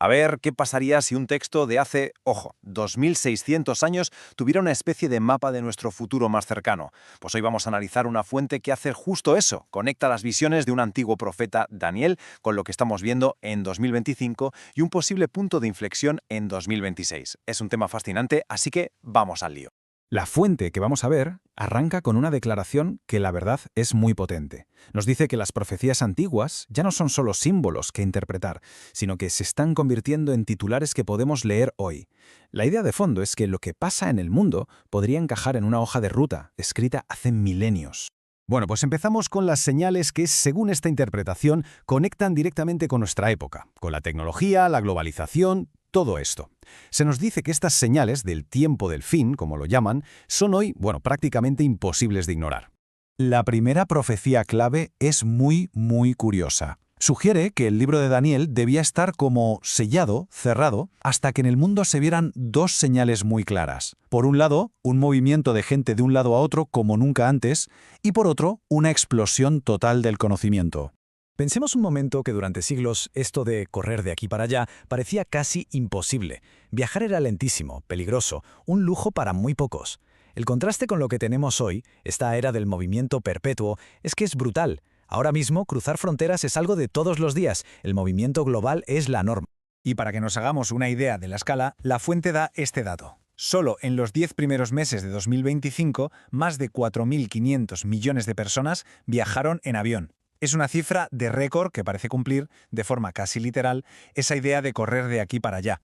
A ver qué pasaría si un texto de hace, ojo, 2600 años tuviera una especie de mapa de nuestro futuro más cercano. Pues hoy vamos a analizar una fuente que hace justo eso, conecta las visiones de un antiguo profeta, Daniel, con lo que estamos viendo en 2025 y un posible punto de inflexión en 2026. Es un tema fascinante, así que vamos al lío. La fuente que vamos a ver arranca con una declaración que la verdad es muy potente. Nos dice que las profecías antiguas ya no son solo símbolos que interpretar, sino que se están convirtiendo en titulares que podemos leer hoy. La idea de fondo es que lo que pasa en el mundo podría encajar en una hoja de ruta escrita hace milenios. Bueno, pues empezamos con las señales que, según esta interpretación, conectan directamente con nuestra época, con la tecnología, la globalización, todo esto. Se nos dice que estas señales del tiempo del fin, como lo llaman, son hoy, prácticamente imposibles de ignorar. La primera profecía clave es muy curiosa. Sugiere que el libro de Daniel debía estar como sellado, cerrado, hasta que en el mundo se vieran dos señales muy claras. Por un lado, un movimiento de gente de un lado a otro como nunca antes, y por otro, una explosión total del conocimiento. Pensemos un momento que durante siglos esto de correr de aquí para allá parecía casi imposible. Viajar era lentísimo, peligroso, un lujo para muy pocos. El contraste con lo que tenemos hoy, esta era del movimiento perpetuo, es que es brutal. Ahora mismo, cruzar fronteras es algo de todos los días. El movimiento global es la norma. Y para que nos hagamos una idea de la escala, la fuente da este dato. Solo en los 10 primeros meses de 2025, más de 4.500 millones de personas viajaron en avión. Es una cifra de récord que parece cumplir, de forma casi literal, esa idea de correr de aquí para allá.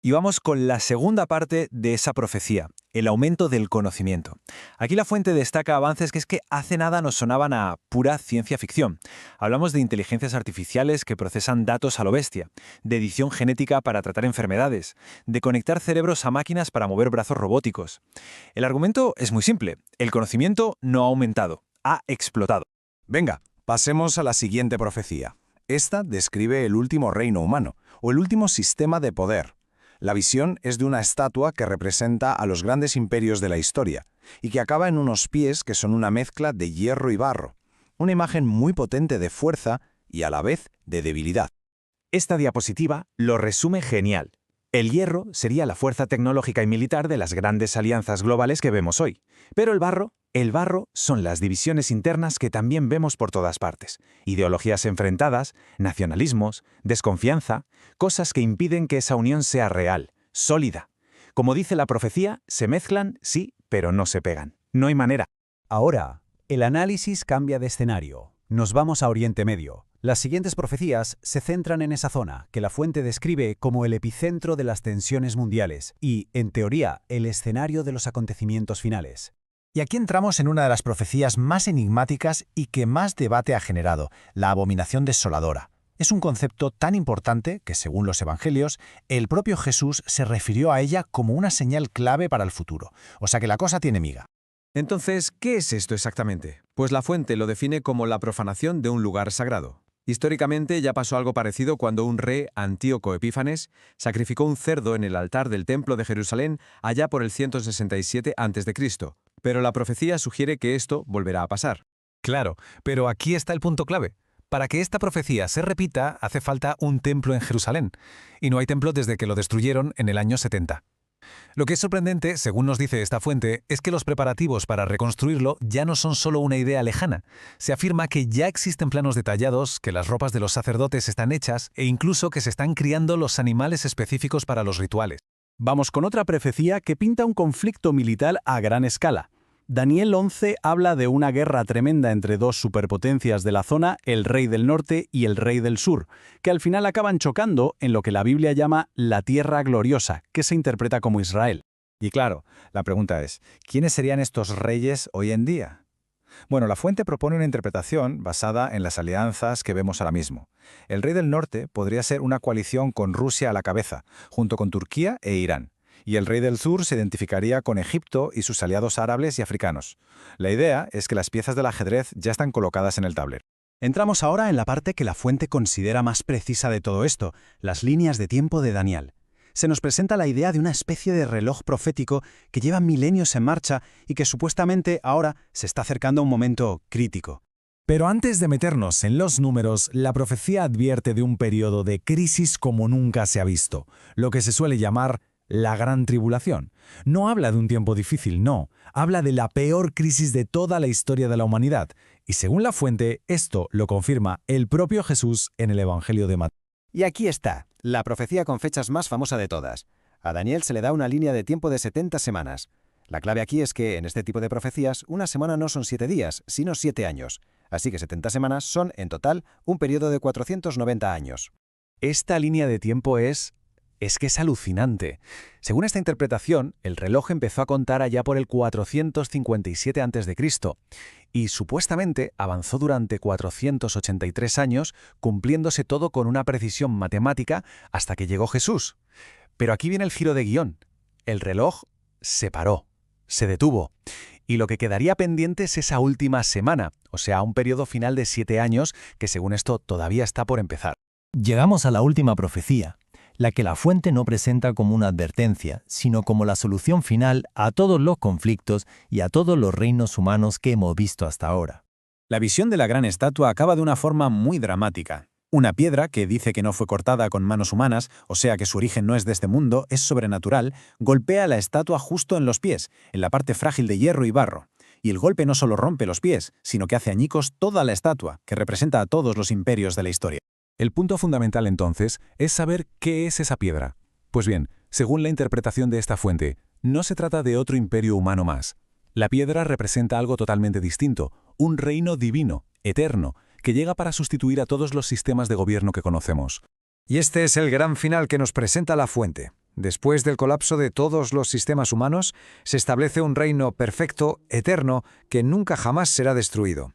Y vamos con la segunda parte de esa profecía, el aumento del conocimiento. Aquí la fuente destaca avances que hace nada nos sonaban a pura ciencia ficción. Hablamos de inteligencias artificiales que procesan datos a lo bestia, de edición genética para tratar enfermedades, de conectar cerebros a máquinas para mover brazos robóticos. El argumento es muy simple, el conocimiento no ha aumentado, ha explotado. Venga, pasemos a la siguiente profecía. Esta describe el último reino humano, o el último sistema de poder. La visión es de una estatua que representa a los grandes imperios de la historia, y que acaba en unos pies que son una mezcla de hierro y barro. Una imagen muy potente de fuerza y a la vez de debilidad. Esta diapositiva lo resume genial. El hierro sería la fuerza tecnológica y militar de las grandes alianzas globales que vemos hoy. Pero el barro son las divisiones internas que también vemos por todas partes. Ideologías enfrentadas, nacionalismos, desconfianza, cosas que impiden que esa unión sea real, sólida. Como dice la profecía, se mezclan, sí, pero no se pegan. No hay manera. Ahora, el análisis cambia de escenario. Nos vamos a Oriente Medio. Las siguientes profecías se centran en esa zona, que la fuente describe como el epicentro de las tensiones mundiales y, en teoría, el escenario de los acontecimientos finales. Y aquí entramos en una de las profecías más enigmáticas y que más debate ha generado, la abominación desoladora. Es un concepto tan importante que, según los evangelios, el propio Jesús se refirió a ella como una señal clave para el futuro. O sea que la cosa tiene miga. Entonces, ¿qué es esto exactamente? Pues la fuente lo define como la profanación de un lugar sagrado. Históricamente ya pasó algo parecido cuando un rey, Antíoco Epífanes, sacrificó un cerdo en el altar del Templo de Jerusalén allá por el 167 a.C., pero la profecía sugiere que esto volverá a pasar. Claro, pero aquí está el punto clave. Para que esta profecía se repita, hace falta un templo en Jerusalén, y no hay templo desde que lo destruyeron en el año 70. Lo que es sorprendente, según nos dice esta fuente, es que los preparativos para reconstruirlo ya no son solo una idea lejana. Se afirma que ya existen planos detallados, que las ropas de los sacerdotes están hechas e incluso que se están criando los animales específicos para los rituales. Vamos con otra profecía que pinta un conflicto militar a gran escala. Daniel 11 habla de una guerra tremenda entre dos superpotencias de la zona, el rey del norte y el rey del sur, que al final acaban chocando en lo que la Biblia llama la tierra gloriosa, que se interpreta como Israel. Y claro, la pregunta es, ¿quiénes serían estos reyes hoy en día? Bueno, la fuente propone una interpretación basada en las alianzas que vemos ahora mismo. El rey del norte podría ser una coalición con Rusia a la cabeza, junto con Turquía e Irán. Y el rey del sur se identificaría con Egipto y sus aliados árabes y africanos. La idea es que las piezas del ajedrez ya están colocadas en el tablero. Entramos ahora en la parte que la fuente considera más precisa de todo esto, las líneas de tiempo de Daniel. Se nos presenta la idea de una especie de reloj profético que lleva milenios en marcha y que supuestamente ahora se está acercando a un momento crítico. Pero antes de meternos en los números, la profecía advierte de un periodo de crisis como nunca se ha visto, lo que se suele llamar la Gran Tribulación. No habla de un tiempo difícil, no, habla de la peor crisis de toda la historia de la humanidad. Y según la fuente, esto lo confirma el propio Jesús en el Evangelio de Mateo. Y aquí está, la profecía con fechas más famosa de todas. A Daniel se le da una línea de tiempo de 70 semanas. La clave aquí es que, en este tipo de profecías, una semana no son 7 días, sino 7 años. Así que 70 semanas son, en total, un periodo de 490 años. Esta línea de tiempo es que es alucinante. Según esta interpretación, el reloj empezó a contar allá por el 457 a.C. y supuestamente avanzó durante 483 años, cumpliéndose todo con una precisión matemática hasta que llegó Jesús. Pero aquí viene el giro de guión. El reloj se paró, se detuvo. Y lo que quedaría pendiente es esa última semana, o sea, un periodo final de 7 años que según esto todavía está por empezar. Llegamos a la última profecía, la que la fuente no presenta como una advertencia, sino como la solución final a todos los conflictos y a todos los reinos humanos que hemos visto hasta ahora. La visión de la gran estatua acaba de una forma muy dramática. Una piedra, que dice que no fue cortada con manos humanas, o sea que su origen no es de este mundo, es sobrenatural, golpea la estatua justo en los pies, en la parte frágil de hierro y barro. Y el golpe no solo rompe los pies, sino que hace añicos toda la estatua, que representa a todos los imperios de la historia. El punto fundamental entonces es saber qué es esa piedra. Pues bien, según la interpretación de esta fuente, no se trata de otro imperio humano más. La piedra representa algo totalmente distinto, un reino divino, eterno, que llega para sustituir a todos los sistemas de gobierno que conocemos. Y este es el gran final que nos presenta la fuente. Después del colapso de todos los sistemas humanos, se establece un reino perfecto, eterno, que nunca jamás será destruido.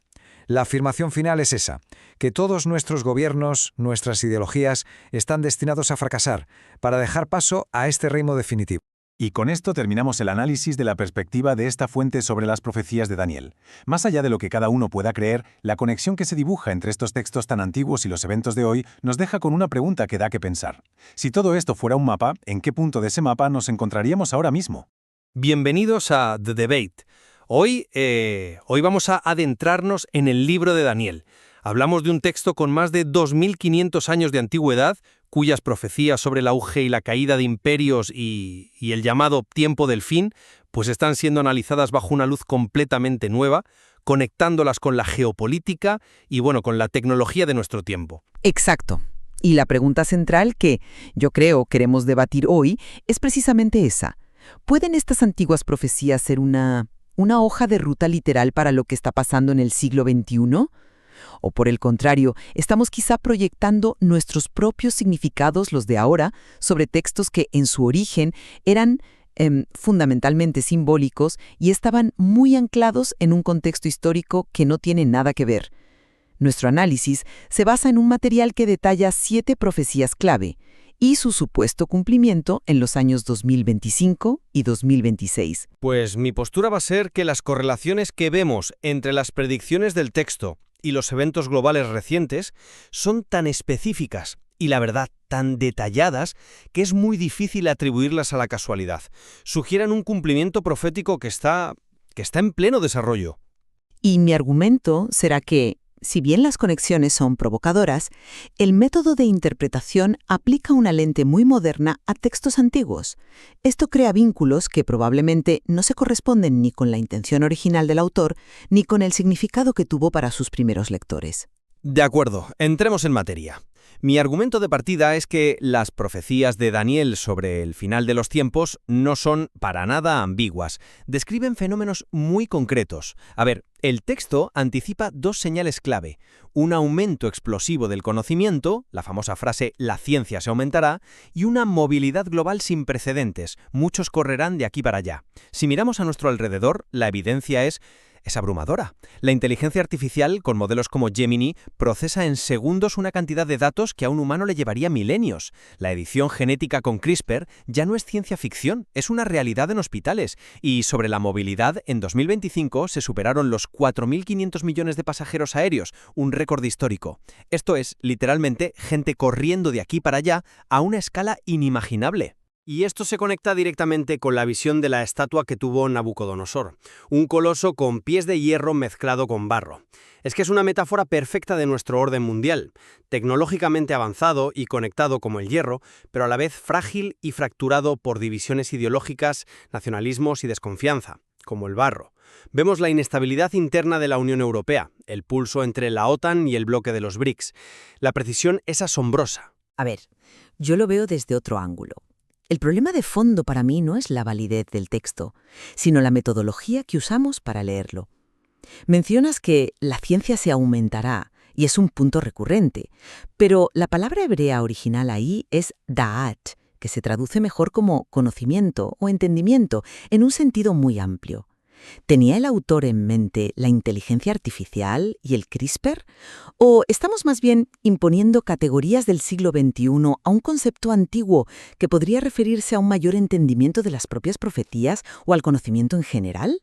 La afirmación final es esa, que todos nuestros gobiernos, nuestras ideologías, están destinados a fracasar, para dejar paso a este reino definitivo. Y con esto terminamos el análisis de la perspectiva de esta fuente sobre las profecías de Daniel. Más allá de lo que cada uno pueda creer, la conexión que se dibuja entre estos textos tan antiguos y los eventos de hoy nos deja con una pregunta que da que pensar. Si todo esto fuera un mapa, ¿en qué punto de ese mapa nos encontraríamos ahora mismo? Bienvenidos a The Debate. Hoy vamos a adentrarnos en el libro de Daniel. Hablamos de un texto con más de 2500 años de antigüedad, cuyas profecías sobre el auge y la caída de imperios y el llamado tiempo del fin, pues están siendo analizadas bajo una luz completamente nueva, conectándolas con la geopolítica y con la tecnología de nuestro tiempo. Exacto. Y la pregunta central que yo creo queremos debatir hoy es precisamente esa. ¿Pueden estas antiguas profecías ser una hoja de ruta literal para lo que está pasando en el siglo XXI? O por el contrario, estamos quizá proyectando nuestros propios significados, los de ahora, sobre textos que en su origen eran fundamentalmente simbólicos y estaban muy anclados en un contexto histórico que no tiene nada que ver. Nuestro análisis se basa en un material que detalla 7 profecías clave y su supuesto cumplimiento en los años 2025 y 2026. Pues mi postura va a ser que las correlaciones que vemos entre las predicciones del texto y los eventos globales recientes son tan específicas y, la verdad, tan detalladas que es muy difícil atribuirlas a la casualidad. Sugieren un cumplimiento profético que está en pleno desarrollo. Y mi argumento será que, si bien las conexiones son provocadoras, el método de interpretación aplica una lente muy moderna a textos antiguos. Esto crea vínculos que probablemente no se corresponden ni con la intención original del autor ni con el significado que tuvo para sus primeros lectores. De acuerdo, entremos en materia. Mi argumento de partida es que las profecías de Daniel sobre el final de los tiempos no son para nada ambiguas. Describen fenómenos muy concretos. A ver, el texto anticipa 2 señales clave. Un aumento explosivo del conocimiento, la famosa frase «la ciencia se aumentará», y una movilidad global sin precedentes. Muchos correrán de aquí para allá. Si miramos a nuestro alrededor, la evidencia es abrumadora. La inteligencia artificial, con modelos como Gemini, procesa en segundos una cantidad de datos que a un humano le llevaría milenios. La edición genética con CRISPR ya no es ciencia ficción, es una realidad en hospitales. Y sobre la movilidad, en 2025 se superaron los 4.500 millones de pasajeros aéreos, un récord histórico. Esto es, literalmente, gente corriendo de aquí para allá a una escala inimaginable. Y esto se conecta directamente con la visión de la estatua que tuvo Nabucodonosor, un coloso con pies de hierro mezclado con barro. Es que es una metáfora perfecta de nuestro orden mundial, tecnológicamente avanzado y conectado como el hierro, pero a la vez frágil y fracturado por divisiones ideológicas, nacionalismos y desconfianza, como el barro. Vemos la inestabilidad interna de la Unión Europea, el pulso entre la OTAN y el bloque de los BRICS. La precisión es asombrosa. A ver, yo lo veo desde otro ángulo. El problema de fondo para mí no es la validez del texto, sino la metodología que usamos para leerlo. Mencionas que la ciencia se aumentará, y es un punto recurrente, pero la palabra hebrea original ahí es da'at, que se traduce mejor como conocimiento o entendimiento, en un sentido muy amplio. ¿Tenía el autor en mente la inteligencia artificial y el CRISPR? ¿O estamos más bien imponiendo categorías del siglo XXI a un concepto antiguo que podría referirse a un mayor entendimiento de las propias profecías o al conocimiento en general?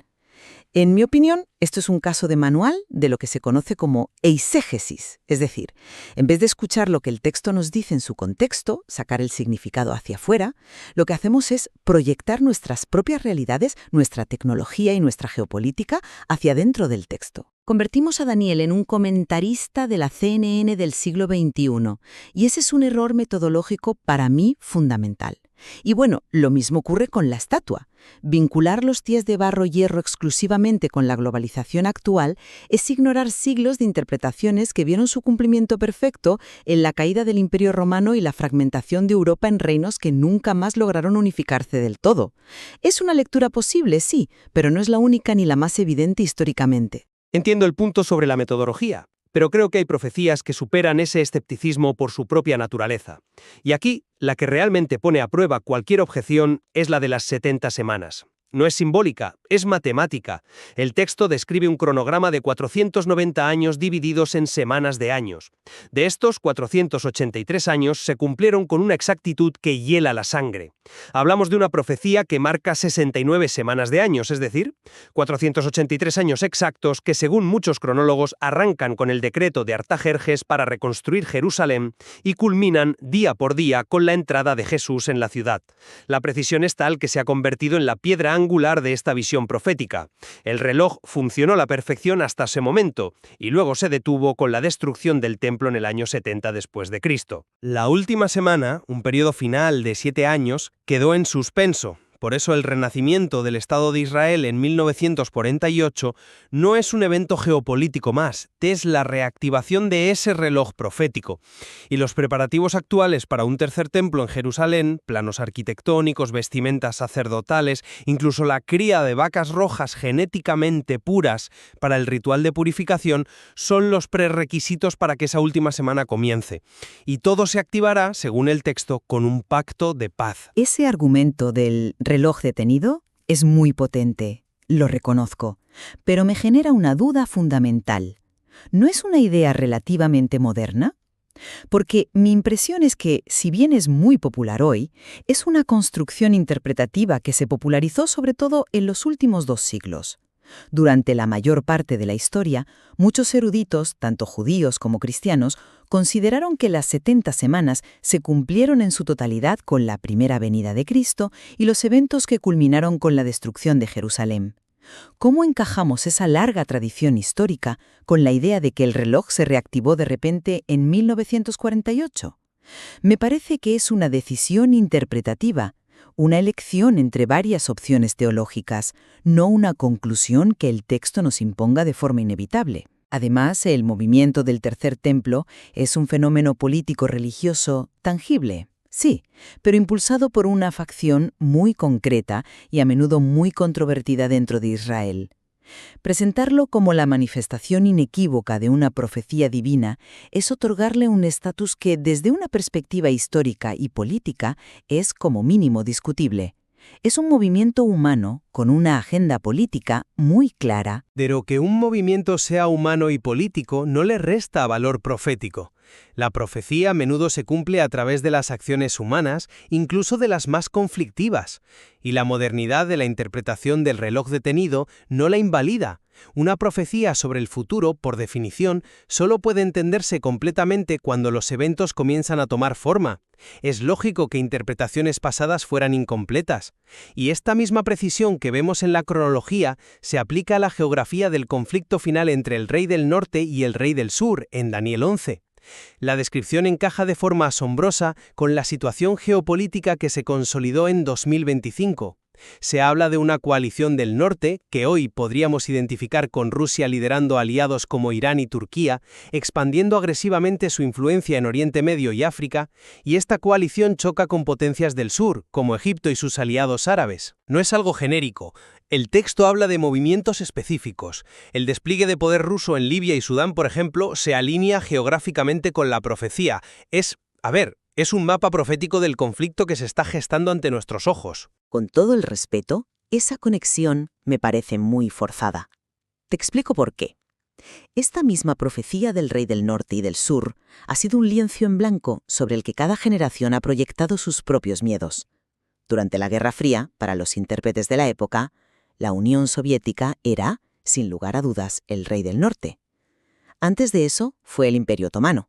En mi opinión, esto es un caso de manual de lo que se conoce como eisegesis, es decir, en vez de escuchar lo que el texto nos dice en su contexto, sacar el significado hacia afuera, lo que hacemos es proyectar nuestras propias realidades, nuestra tecnología y nuestra geopolítica hacia dentro del texto. Convertimos a Daniel en un comentarista de la CNN del siglo XXI, y ese es un error metodológico para mí fundamental. Y bueno, lo mismo ocurre con la estatua. Vincular los pies de barro-hierro exclusivamente con la globalización actual es ignorar siglos de interpretaciones que vieron su cumplimiento perfecto en la caída del Imperio Romano y la fragmentación de Europa en reinos que nunca más lograron unificarse del todo. Es una lectura posible, sí, pero no es la única ni la más evidente históricamente. Entiendo el punto sobre la metodología, pero creo que hay profecías que superan ese escepticismo por su propia naturaleza. Y aquí, la que realmente pone a prueba cualquier objeción es la de las 70 semanas. No es simbólica, es matemática. El texto describe un cronograma de 490 años divididos en semanas de años. De estos, 483 años se cumplieron con una exactitud que hiela la sangre. Hablamos de una profecía que marca 69 semanas de años, es decir, 483 años exactos que, según muchos cronólogos, arrancan con el decreto de Artajerjes para reconstruir Jerusalén y culminan día por día con la entrada de Jesús en la ciudad. La precisión es tal que se ha convertido en la piedra angular de esta visión profética. El reloj funcionó a la perfección hasta ese momento, y luego se detuvo con la destrucción del templo en el año 70 después de Cristo. La última semana, un periodo final de 7 años, quedó en suspenso. Por eso el renacimiento del Estado de Israel en 1948 no es un evento geopolítico más, es la reactivación de ese reloj profético. Y los preparativos actuales para un tercer templo en Jerusalén, planos arquitectónicos, vestimentas sacerdotales, incluso la cría de vacas rojas genéticamente puras para el ritual de purificación, son los prerequisitos para que esa última semana comience. Y todo se activará, según el texto, con un pacto de paz. Ese argumento del reloj detenido es muy potente, lo reconozco, pero me genera una duda fundamental. ¿No es una idea relativamente moderna? Porque mi impresión es que, si bien es muy popular hoy, es una construcción interpretativa que se popularizó sobre todo en los últimos 2 siglos. Durante la mayor parte de la historia, muchos eruditos, tanto judíos como cristianos, consideraron que las 70 semanas se cumplieron en su totalidad con la primera venida de Cristo y los eventos que culminaron con la destrucción de Jerusalén. ¿Cómo encajamos esa larga tradición histórica con la idea de que el reloj se reactivó de repente en 1948? Me parece que es una decisión interpretativa, una elección entre varias opciones teológicas, no una conclusión que el texto nos imponga de forma inevitable. Además, el movimiento del Tercer Templo es un fenómeno político-religioso tangible, sí, pero impulsado por una facción muy concreta y a menudo muy controvertida dentro de Israel. Presentarlo como la manifestación inequívoca de una profecía divina es otorgarle un estatus que, desde una perspectiva histórica y política, es como mínimo discutible. Es un movimiento humano con una agenda política muy clara. Pero que un movimiento sea humano y político no le resta valor profético. La profecía a menudo se cumple a través de las acciones humanas, incluso de las más conflictivas, y la modernidad de la interpretación del reloj detenido no la invalida, Una profecía sobre el futuro, por definición, solo puede entenderse completamente cuando los eventos comienzan a tomar forma. Es lógico que interpretaciones pasadas fueran incompletas. Y esta misma precisión que vemos en la cronología se aplica a la geografía del conflicto final entre el rey del norte y el rey del sur, en Daniel 11. La descripción encaja de forma asombrosa con la situación geopolítica que se consolidó en 2025. Se habla de una coalición del norte, que hoy podríamos identificar con Rusia liderando aliados como Irán y Turquía, expandiendo agresivamente su influencia en Oriente Medio y África, y esta coalición choca con potencias del sur, como Egipto y sus aliados árabes. No es algo genérico. El texto habla de movimientos específicos. El despliegue de poder ruso en Libia y Sudán, por ejemplo, se alinea geográficamente con la profecía. Es un mapa profético del conflicto que se está gestando ante nuestros ojos. Con todo el respeto, esa conexión me parece muy forzada. Te explico por qué. Esta misma profecía del rey del norte y del sur ha sido un lienzo en blanco sobre el que cada generación ha proyectado sus propios miedos. Durante la Guerra Fría, para los intérpretes de la época, la Unión Soviética era, sin lugar a dudas, el rey del norte. Antes de eso, fue el Imperio Otomano.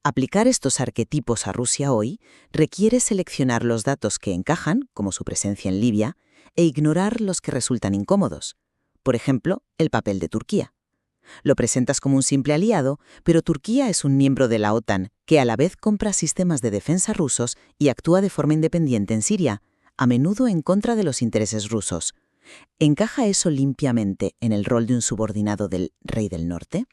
Aplicar estos arquetipos a Rusia hoy requiere seleccionar los datos que encajan, como su presencia en Libia, e ignorar los que resultan incómodos. Por ejemplo, el papel de Turquía. Lo presentas como un simple aliado, pero Turquía es un miembro de la OTAN que a la vez compra sistemas de defensa rusos y actúa de forma independiente en Siria, a menudo en contra de los intereses rusos. ¿Encaja eso limpiamente en el rol de un subordinado del rey del norte?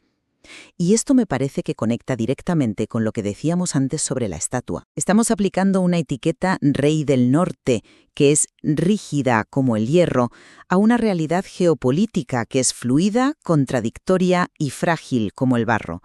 Y esto me parece que conecta directamente con lo que decíamos antes sobre la estatua. Estamos aplicando una etiqueta rey del norte, que es rígida como el hierro, a una realidad geopolítica que es fluida, contradictoria y frágil como el barro.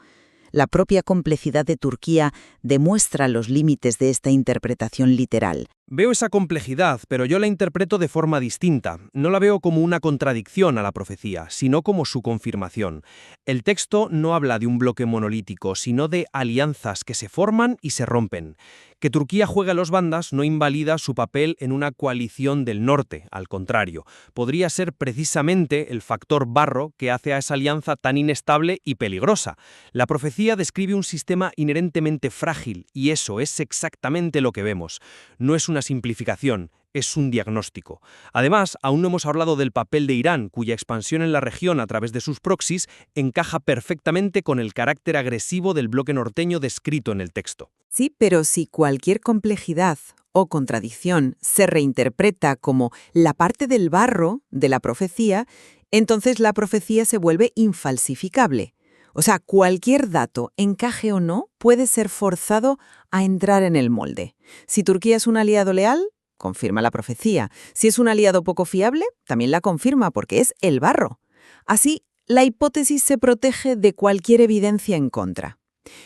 La propia complejidad de Turquía demuestra los límites de esta interpretación literal. Veo esa complejidad, pero yo la interpreto de forma distinta. No la veo como una contradicción a la profecía, sino como su confirmación. El texto no habla de un bloque monolítico, sino de alianzas que se forman y se rompen. Que Turquía juegue a los bandas no invalida su papel en una coalición del norte, al contrario. Podría ser precisamente el factor barro que hace a esa alianza tan inestable y peligrosa. La profecía describe un sistema inherentemente frágil, y eso es exactamente lo que vemos. No es una simplificación, es un diagnóstico. Además, aún no hemos hablado del papel de Irán, cuya expansión en la región a través de sus proxies encaja perfectamente con el carácter agresivo del bloque norteño descrito en el texto. Sí, pero si cualquier complejidad o contradicción se reinterpreta como la parte del barro de la profecía, entonces la profecía se vuelve infalsificable. O sea, cualquier dato, encaje o no, puede ser forzado a entrar en el molde. Si Turquía es un aliado leal, confirma la profecía. Si es un aliado poco fiable, también la confirma porque es el barro. Así, la hipótesis se protege de cualquier evidencia en contra.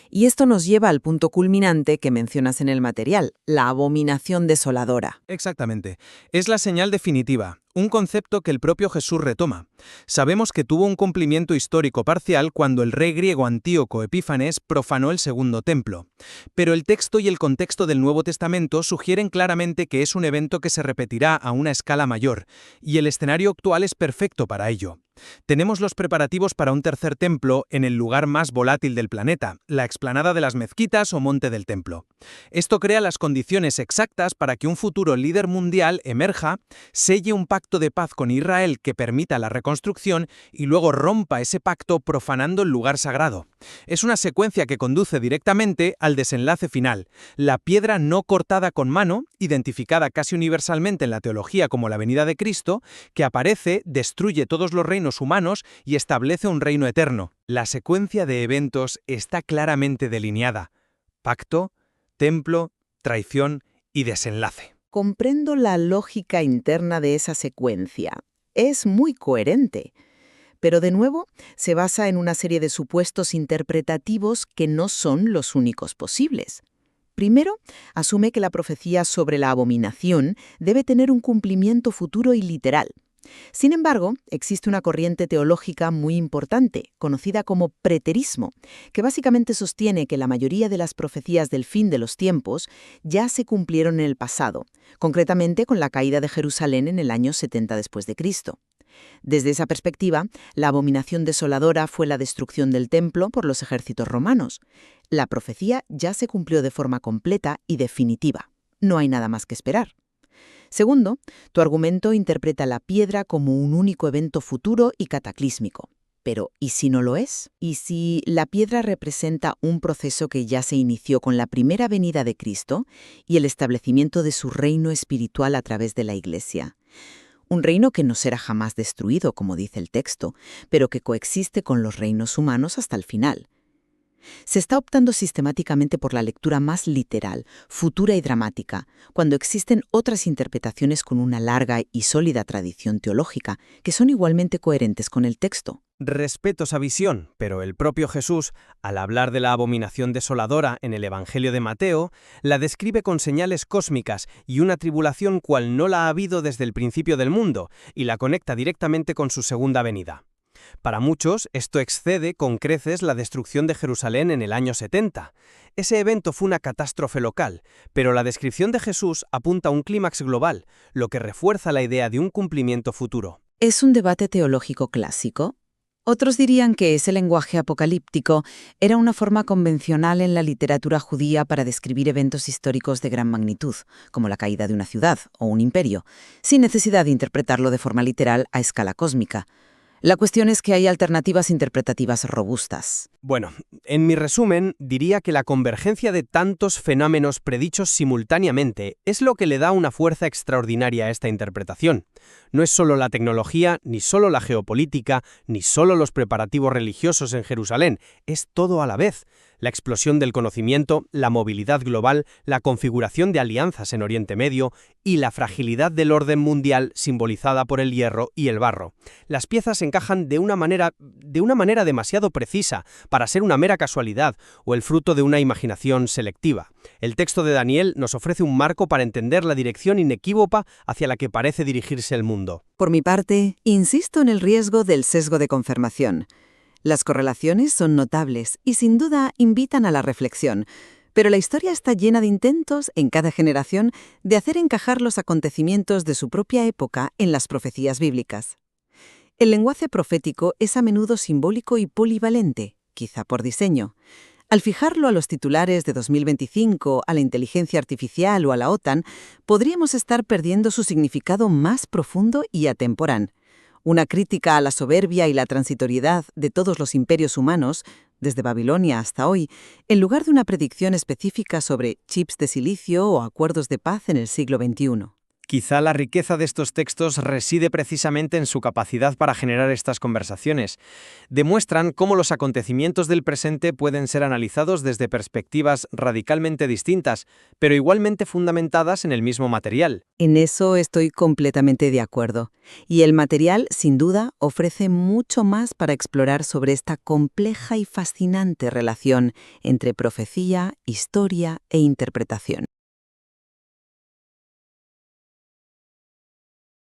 Y esto nos lleva al punto culminante que mencionas en el material, la abominación desoladora. Exactamente. Es la señal definitiva, un concepto que el propio Jesús retoma. Sabemos que tuvo un cumplimiento histórico parcial cuando el rey griego Antíoco Epífanes profanó el segundo templo. Pero el texto y el contexto del Nuevo Testamento sugieren claramente que es un evento que se repetirá a una escala mayor, y el escenario actual es perfecto para ello. Tenemos los preparativos para un tercer templo en el lugar más volátil del planeta, la explanada de las mezquitas o monte del templo. Esto crea las condiciones exactas para que un futuro líder mundial emerja, selle un pacto de paz con Israel que permita la reconstrucción y luego rompa ese pacto profanando el lugar sagrado. Es una secuencia que conduce directamente al desenlace final, la piedra no cortada con mano, identificada casi universalmente en la teología como la venida de Cristo, que aparece, destruye todos los reinos humanos y establece un reino eterno. La secuencia de eventos está claramente delineada: pacto, templo, traición y desenlace. Comprendo la lógica interna de esa secuencia. Es muy coherente. Pero de nuevo, se basa en una serie de supuestos interpretativos que no son los únicos posibles. Primero, asume que la profecía sobre la abominación debe tener un cumplimiento futuro y literal. Sin embargo, existe una corriente teológica muy importante, conocida como preterismo, que básicamente sostiene que la mayoría de las profecías del fin de los tiempos ya se cumplieron en el pasado, concretamente con la caída de Jerusalén en el año 70 después de Cristo. Desde esa perspectiva, la abominación desoladora fue la destrucción del templo por los ejércitos romanos. La profecía ya se cumplió de forma completa y definitiva. No hay nada más que esperar. Segundo, tu argumento interpreta la piedra como un único evento futuro y cataclísmico. Pero, ¿y si no lo es? ¿Y si la piedra representa un proceso que ya se inició con la primera venida de Cristo y el establecimiento de su reino espiritual a través de la Iglesia? Un reino que no será jamás destruido, como dice el texto, pero que coexiste con los reinos humanos hasta el final. Se está optando sistemáticamente por la lectura más literal, futura y dramática, cuando existen otras interpretaciones con una larga y sólida tradición teológica, que son igualmente coherentes con el texto. Respeto esa visión, pero el propio Jesús, al hablar de la abominación desoladora en el Evangelio de Mateo, la describe con señales cósmicas y una tribulación cual no la ha habido desde el principio del mundo, y la conecta directamente con su segunda venida. Para muchos, esto excede con creces la destrucción de Jerusalén en el año 70. Ese evento fue una catástrofe local, pero la descripción de Jesús apunta a un clímax global, lo que refuerza la idea de un cumplimiento futuro. ¿Es un debate teológico clásico? Otros dirían que ese lenguaje apocalíptico era una forma convencional en la literatura judía para describir eventos históricos de gran magnitud, como la caída de una ciudad o un imperio, sin necesidad de interpretarlo de forma literal a escala cósmica. La cuestión es que hay alternativas interpretativas robustas. Bueno, en mi resumen, diría que la convergencia de tantos fenómenos predichos simultáneamente es lo que le da una fuerza extraordinaria a esta interpretación. No es solo la tecnología, ni solo la geopolítica, ni solo los preparativos religiosos en Jerusalén, es todo a la vez. La explosión del conocimiento, la movilidad global, la configuración de alianzas en Oriente Medio y la fragilidad del orden mundial simbolizada por el hierro y el barro. Las piezas encajan de una manera demasiado precisa para ser una mera casualidad o el fruto de una imaginación selectiva. El texto de Daniel nos ofrece un marco para entender la dirección inequívoca hacia la que parece dirigirse el mundo. Por mi parte, insisto en el riesgo del sesgo de confirmación. Las correlaciones son notables y sin duda invitan a la reflexión, pero la historia está llena de intentos en cada generación de hacer encajar los acontecimientos de su propia época en las profecías bíblicas. El lenguaje profético es a menudo simbólico y polivalente, quizá por diseño. Al fijarlo a los titulares de 2025, a la inteligencia artificial o a la OTAN, podríamos estar perdiendo su significado más profundo y atemporal. Una crítica a la soberbia y la transitoriedad de todos los imperios humanos, desde Babilonia hasta hoy, en lugar de una predicción específica sobre chips de silicio o acuerdos de paz en el siglo XXI. Quizá la riqueza de estos textos reside precisamente en su capacidad para generar estas conversaciones. Demuestran cómo los acontecimientos del presente pueden ser analizados desde perspectivas radicalmente distintas, pero igualmente fundamentadas en el mismo material. En eso estoy completamente de acuerdo. Y el material, sin duda, ofrece mucho más para explorar sobre esta compleja y fascinante relación entre profecía, historia e interpretación.